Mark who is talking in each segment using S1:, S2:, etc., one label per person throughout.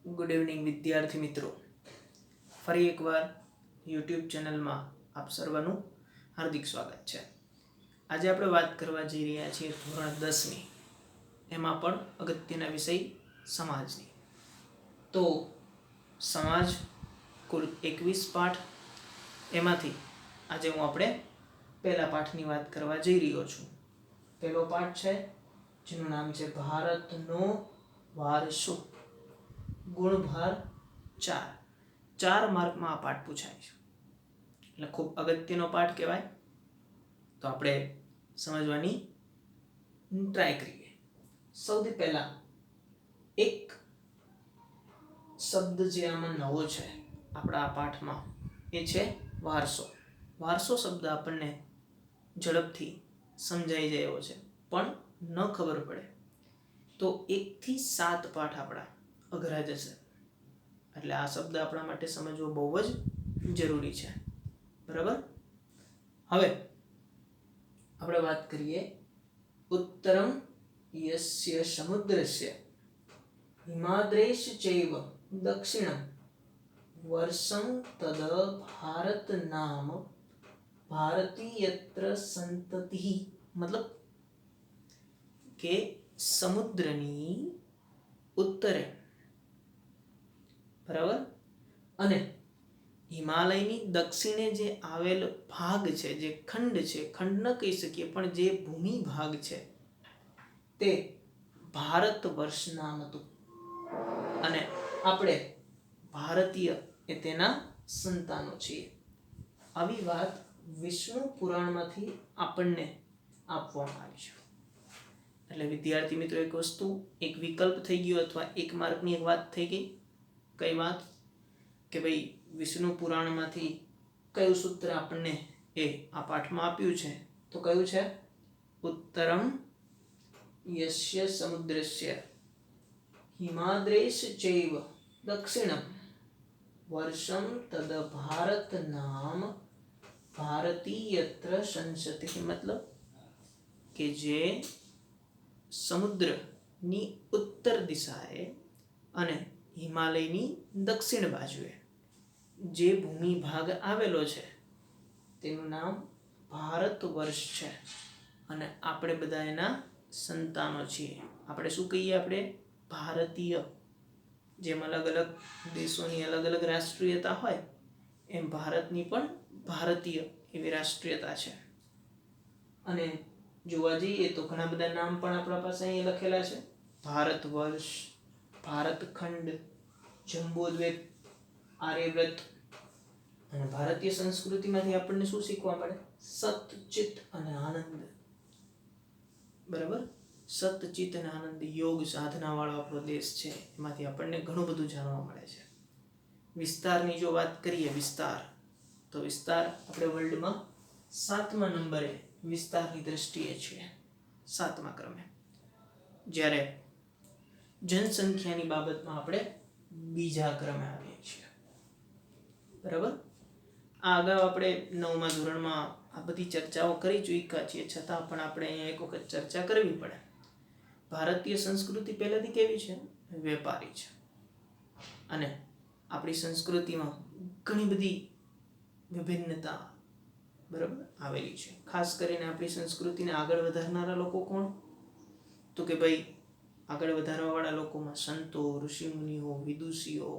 S1: Good evening વિદ્યાર્થી મિત્રો, ફરી એકવાર યુટ્યુબ ચેનલમાં આપ સર્વનું હાર્દિક સ્વાગત છે. આજે આપણે વાત કરવા જઈ રહ્યા છીએ ધોરણ 10ની, એમાં પણ અગત્યના વિષય સમાજની. તો સમાજ કુલ 21 પાઠ, એમાંથી આજે આપણે પહેલા પાઠની વાત કરવા જઈ રહ્યો છું. પહેલો પાઠ છે જેનું નામ છે ભારતનો વારસો. ગુણભાર 4 માર્કમાં આ પાઠ પૂછાય છે, એટલે ખૂબ અગત્યનો પાઠ કહેવાય. તો આપણે સમજવાની ટ્રાય કરીએ. સૌથી પહેલા એક શબ્દ જે આમાં નવો છે આપણા આ પાઠમાં, એ છે વારસો. વારસો શબ્દ આપણને ઝડપથી સમજાઈ જાય એવો છે, પણ ન ખબર પડે તો 1 થી 7 પાઠ આપણા અઘરા જશે. એટલે આ શબ્દ આપણા માટે સમજવો બહુ જ જરૂરી છે. બરાબર. હવે આપણે વાત કરીએ ઉત્તરમ યસ્ય સમુદ્રસ્ય હિમાદ્રેશ ચૈવ દક્ષિણમ વર્ષમ તદ ભારત નામ ભારતીયત્ર સંતતિ. મતલબ કે સમુદ્રની ઉત્તરે, બરાબર, અને હિમાલયની દક્ષિણે જે આવેલ ભાગ છે, જે ખંડ છે, ખંડ ન કહી શકીએ પણ જે ભૂમિ ભાગ છે, તે ભારત વર્ષ નામ હતું. અને આપણે ભારતીય એ તેના સંતાનો છીએ. આવી વાત વિષ્ણુ પુરાણમાંથી આપણને આપવામાં આવી છે. એટલે વિદ્યાર્થી મિત્રો, એક વસ્તુ, એક વિકલ્પ થઈ ગયો, અથવા 1 માર્કની એક વાત થઈ ગઈ. કઈ વાત? કે ભાઈ વિષ્ણુ પુરાણમાંથી કયું સૂત્ર આપણને એ આ પાઠમાં આપ્યું છે, તો કયું છે? ઉત્તરમ યસ્ય સમુદ્રસ્ય હિમાદ્રેશ ચૈવ દક્ષિણમ વર્ષમ તદ ભારત નામ ભારતીયત્ર સંસતિ. મતલબ કે જે સમુદ્રની ઉત્તર દિશાએ અને હિમાલયની દક્ષિણ બાજુએ જે ભૂમિ ભાગ આવેલો છે, તેનું નામ ભારત વર્ષ છે. અને આપણે બધા એના સંતાનો છીએ. આપણે શું કહીએ? આપણે ભારતીય. જેમ અલગ અલગ દેશોની અલગ અલગ રાષ્ટ્રીયતા હોય, એમ ભારતની પણ ભારતીય એવી રાષ્ટ્રીયતા છે. અને જોવા જઈએ તો ઘણા બધા નામ પણ આપણા પાસે અહીં લખેલા છે. ભારત વર્ષ, ભારત ખંડ, જંબોદ્વીપ, આર્યવ્રત. અને ભારતીય સંસ્કૃતિમાંથી આપણને શું શીખવા મળે? સત, ચિત્ત અને આનંદ. બરાબર. સત, ચિત્ત અને આનંદ, યોગ સાધના વાળો આપણો દેશ છે. એમાંથી આપણને ઘણું બધું જાણવા મળે છે. વિસ્તારની જો વાત કરીએ, વિસ્તાર, તો વિસ્તાર આપણે વર્લ્ડમાં 7મા નંબરે વિસ્તારની દ્રષ્ટિએ છીએ, 7મા ક્રમે. જ્યારે જનસંખ્યાની બાબતમાં આપણે બીજા ક્રમે આવીએ છીએ. બરાબર. આ અગાઉ આપણે 9મા ધોરણમાં આ બધી ચર્ચાઓ કરી ચૂક્યા છીએ, છતાં પણ આપણે અહીંયા એક વખત ચર્ચા કરવી પડે. ભારતીય સંસ્કૃતિ પહેલાથી કેવી છે? વેપારી છે. અને આપણી સંસ્કૃતિમાં ઘણી બધી વિભિન્નતા, બરાબર, આવેલી છે. ખાસ કરીને આપણી સંસ્કૃતિને આગળ વધારનારા લોકો કોણ? તો કે ભાઈ આગળ વધારવાવાળા લોકોમાં સંતો, ઋષિમુનિઓ, વિદુષીઓ,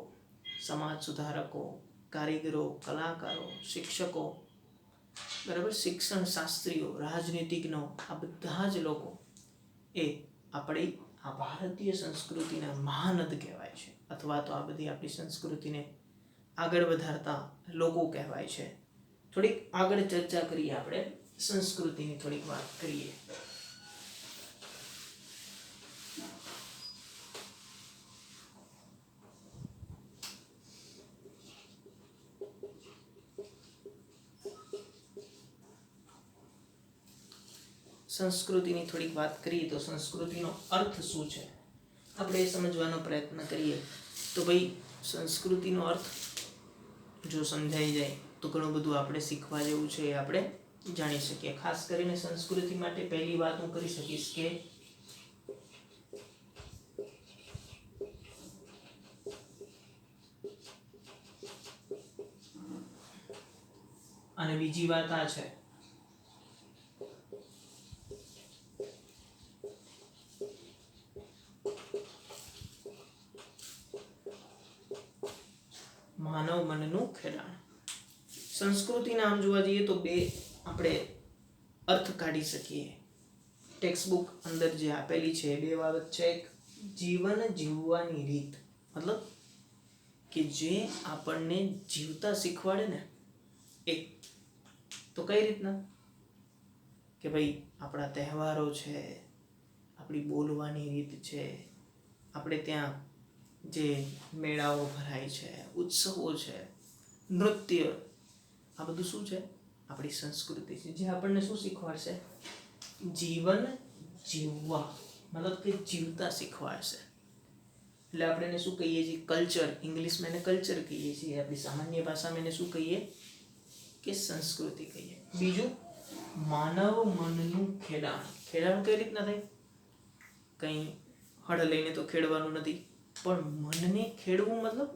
S1: સમાજ સુધારકો, કારીગરો, કલાકારો, શિક્ષકો, બરાબર, શિક્ષણ શાસ્ત્રીઓ, રાજનીતિજ્ઞો, આ બધા જ લોકો એ આપણી આ ભારતીય સંસ્કૃતિના મહાનદ કહેવાય છે. અથવા તો આ બધી આપણી સંસ્કૃતિને આગળ વધારતા લોકો કહેવાય છે. થોડીક આગળ ચર્ચા કરીએ, આપણે સંસ્કૃતિની થોડીક વાત કરીએ. સંસ્કૃતિની થોડીક વાત કરીએ તો સંસ્કૃતિનો અર્થ શું છે, આપણે એ સમજવાનો પ્રયત્ન કરીએ. તો ભાઈ સંસ્કૃતિનો અર્થ જો સમજાઈ જાય તો ઘણું બધું આપણે શીખવા જેવું છે, એ આપણે જાણી શકીએ. ખાસ કરીને સંસ્કૃતિ માટે પહેલી વાત હું કરી શકીશ કે અને બીજી વાત આ છે માનવ મનનું ખેડાણ. સંસ્કૃતિના આમ જોવા જઈએ તો બે આપણે અર્થ કાઢી શકીએ. ટેક્સ્ટ બુક અંદર જે આપેલી છે બે બાબત છે. એક જીવન જીવવાની રીત, મતલબ કે જે આપણને જીવતા શીખવાડે ને, એક તો કઈ રીતના કે ભાઈ આપણા તહેવારો છે, આપણી બોલવાની રીત છે, આપણે ત્યાં જે મેળાઓ ભરાય છે, ઉત્સવો છે, નૃત્ય, આ બધું શું છે? આપણી સંસ્કૃતિ છે, જે આપણને શું શીખવાડશે? જીવન જીવવા, મતલબ કે જીવતા શીખવાડશે. એટલે આપણે એને શું કહીએ છીએ? કલ્ચર. ઇંગ્લિશમાં એને કલ્ચર કહીએ છીએ. આપણી સામાન્ય ભાષામાં એને શું કહીએ? કે સંસ્કૃતિ કહીએ. બીજું, માનવ મનનું ખેડાણ. ખેડાણ કઈ રીતના થાય? કંઈ હળ લઈને તો ખેડવાનું નથી, પણ મનને ખેડવું મતલબ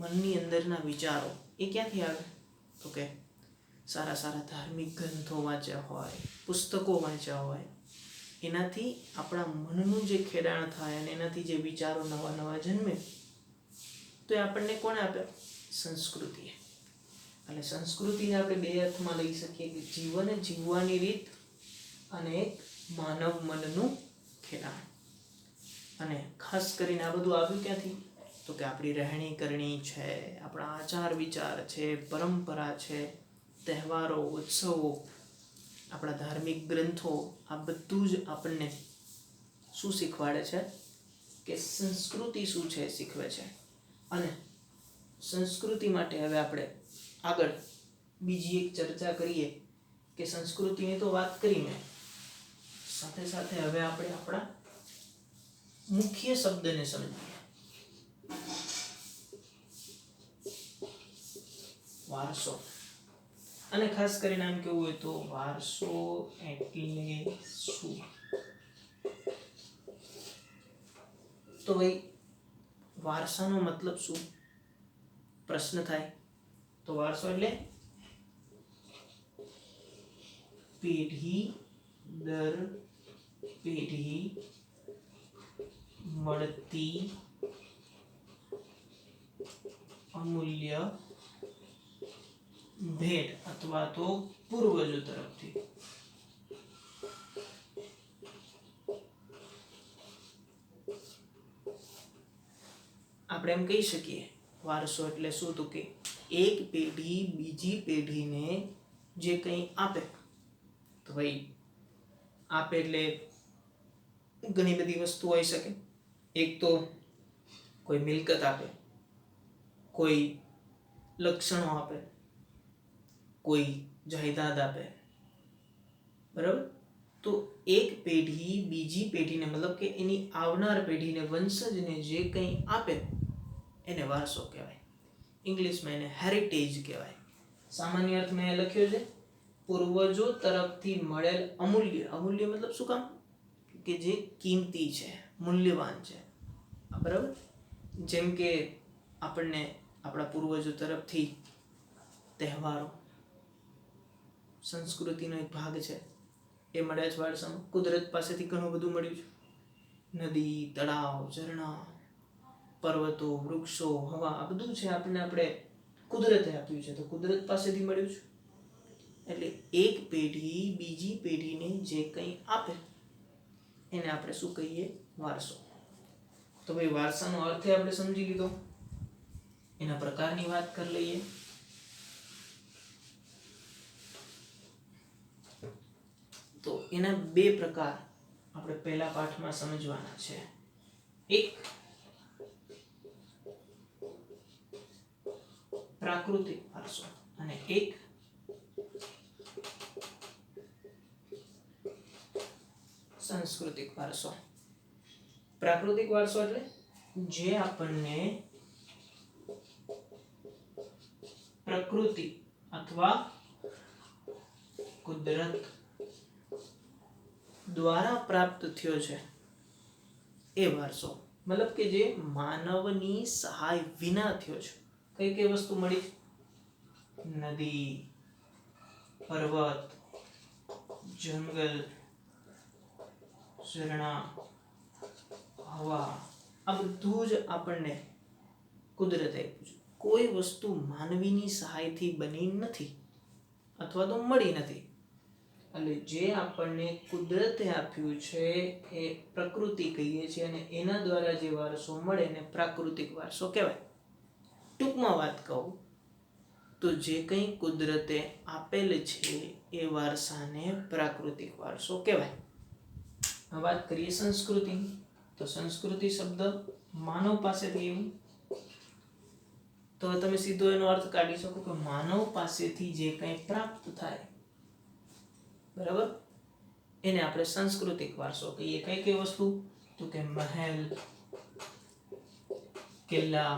S1: મનની અંદરના વિચારો એ ક્યાંથી આવે? તો કે સારા સારા ધાર્મિક ગ્રંથો વાંચ્યા હોય, પુસ્તકો વાંચ્યા હોય, એનાથી આપણા મનનું જે ખેડાણ થાય અને એનાથી જે વિચારો નવા નવા જન્મે, તો એ આપણને કોણે આપે? સંસ્કૃતિએ. અને સંસ્કૃતિને આપણે બે અર્થમાં લઈ શકીએ કે જીવન જીવવાની રીત અને એક માનવ મનનું ખેડાણ. અને ખાસ કરીને આ બધું આવ્યું ક્યાંથી? તો કે આપણી રહેણી કરણી છે, આપણા આચાર વિચાર છે, પરંપરા છે, તહેવારો, ઉત્સવો, આપણા ધાર્મિક ગ્રંથો, આ બધું જ આપણને શું શીખવાડે છે? કે સંસ્કૃતિ શું છે શીખવે છે. અને સંસ્કૃતિ માટે હવે આપણે આગળ બીજી એક ચર્ચા કરીએ કે સંસ્કૃતિની તો વાત કરી મેં, સાથે સાથે હવે આપણે આપણા મુખ્ય શબ્દને સમજીએ. વારસો. અને ખાસ કરીને આમ કેવું હોય તો વારસો એટલે શું? તો ભાઈ વારસાનો મતલબ શું? પ્રશ્ન થાય તો વારસો એટલે પેઢી દર પેઢી મળતી અમૂલ્ય ભેટ અથવા તો પૂર્વજો તરફથી. આપણે એમ કહી શકીએ વારસો એટલે શું? તો કે એક પેઢી બીજી પેઢીને જે કંઈ આપે. તો ભાઈ આપે એટલે ઘણી બધી વસ્તુ હોઈ શકે. એક તો કોઈ મિલકત આપે, કોઈ લક્ષણો આપે, કોઈ જાયદાદ આપે, બરાબર? તો એક પેઢી બીજી પેઢીને, મતલબ કે એની આવનાર પેઢીને, વંશજને જે કંઈ આપે એને વારસો કહેવાય. ઇંગ્લિશમાં એને હેરિટેજ કહેવાય. સામાન્ય અર્થમાં એ લખ્યું છે પૂર્વજો તરફથી મળેલ અમૂલ્ય. અમૂલ્ય મતલબ શું કામ? કે જે કિંમતી છે, મૂલ્યવાન છે, બરાબર? જેમ કે આપણને આપણા પૂર્વજો તરફથી તહેવારો સંસ્કૃતિનો એક ભાગ છે, એ મળ્યા છે વારસામાં. કુદરત પાસેથી ઘણું બધું મળ્યું છે. નદી, તળાવ, ઝરણા, પર્વતો, વૃક્ષો, હવા, આ બધું છે આપણે કુદરતે આપ્યું છે, તો કુદરત પાસેથી મળ્યું છે. એટલે એક પેઢી બીજી પેઢીને જે કંઈ આપે એને આપણે શું કહીએ? વારસો. તો ભાઈ વારસાનો અર્થ આપણે સમજી લીધો. એના પ્રકારની વાત કરી લઈએ. તો એના બે પ્રકાર આપણે પહેલા પાઠમાં સમજવાના છે. એક પ્રાકૃતિક વારસો અને એક સાંસ્કૃતિક વારસો. પ્રાકૃતિક વારસો એટલે જે આપણને પ્રકૃતિ અથવા કુદરત દ્વારા પ્રાપ્ત થયો છે એ વારસો. મતલબ કે જે માનવની સહાય વિના થયો છે. કઈ કઈ વસ્તુ મળી? નદી, પર્વત, જંગલ, ઝરણા, હવા, આ બધું જ આપણને કુદરતે આપ્યું છે. કોઈ વસ્તુ માનવીની સહાયથી બની નથી અથવા તો મળી નથી. એટલે જે આપણને કુદરતે આપ્યું છે એ પ્રકૃતિ કહીએ છીએ, અને એના દ્વારા જે વારસો મળે એને પ્રાકૃતિક વારસો કહેવાય. ટૂંકમાં વાત કહું તો જે કંઈ કુદરતે આપેલ છે એ વારસાને પ્રાકૃતિક વારસો કહેવાય. વાત કરીએ સંસ્કૃતિની, તો સંસ્કૃતિ શબ્દ માનવ પાસેથી એવું, તો તમે સીધો એનો અર્થ કાઢી શકો કે માનવ પાસેથી જે કંઈ પ્રાપ્ત થાય, બરાબર, એને આપણે સાંસ્કૃતિક વારસો કહીએ. કઈ કઈ વસ્તુ? તો કે મહેલ, કિલ્લા,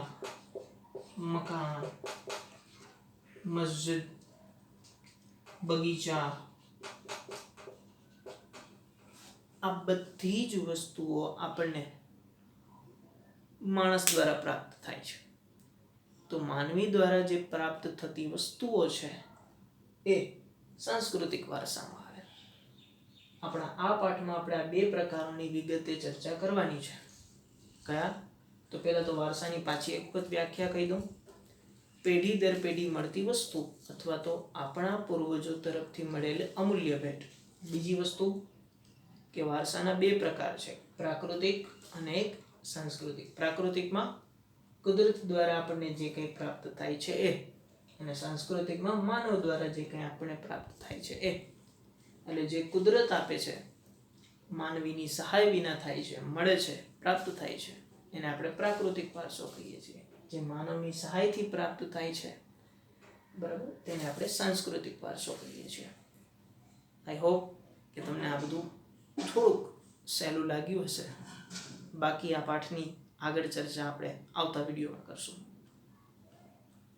S1: મકાન, મસ્જિદ, બગીચા, આ બધી જ વસ્તુઓ આપણને માણસ દ્વારા પ્રાપ્ત થાય છે. તો માનવી દ્વારા જે પ્રાપ્ત થતી વસ્તુઓ છે એ સાંસ્કૃતિક વારસામાં આવે. આપણા આ પાઠમાં આપણે આ બે પ્રકારોની વિગતે ચર્ચા કરવાની છે. કયા? તો પહેલા તો વારસાની પાછી એક વખત વ્યાખ્યા કહી દઉં. પેઢી દર પેઢી મળતી વસ્તુ અથવા તો આપણા પૂર્વજો તરફથી મળેલ અમૂલ્ય ભેટ. બીજી વસ્તુ કે વારસાના બે પ્રકાર છે, પ્રાકૃતિક અને એક સાંસ્કૃતિક. પ્રાકૃતિકમાં કુદરત દ્વારા આપણને જે કંઈ પ્રાપ્ત થાય છે એ, અને સાંસ્કૃતિકમાં માનવ દ્વારા જે કંઈ આપણને પ્રાપ્ત થાય છે એ. એટલે જે કુદરત આપે છે, માનવીની સહાય વિના થાય છે, મળે છે, પ્રાપ્ત થાય છે, એને આપણે પ્રાકૃતિક વારસો કહીએ છીએ. જે માનવની સહાયથી પ્રાપ્ત થાય છે, બરાબર, તેને આપણે સાંસ્કૃતિક વારસો કહીએ છીએ. આઈ હોપ કે તમને આ બધું થોડુંક સહેલું લાગ્યું હશે. બાકી આ પાઠની આગળ ચર્ચા આપણે આવતા વિડીયોમાં કરશું.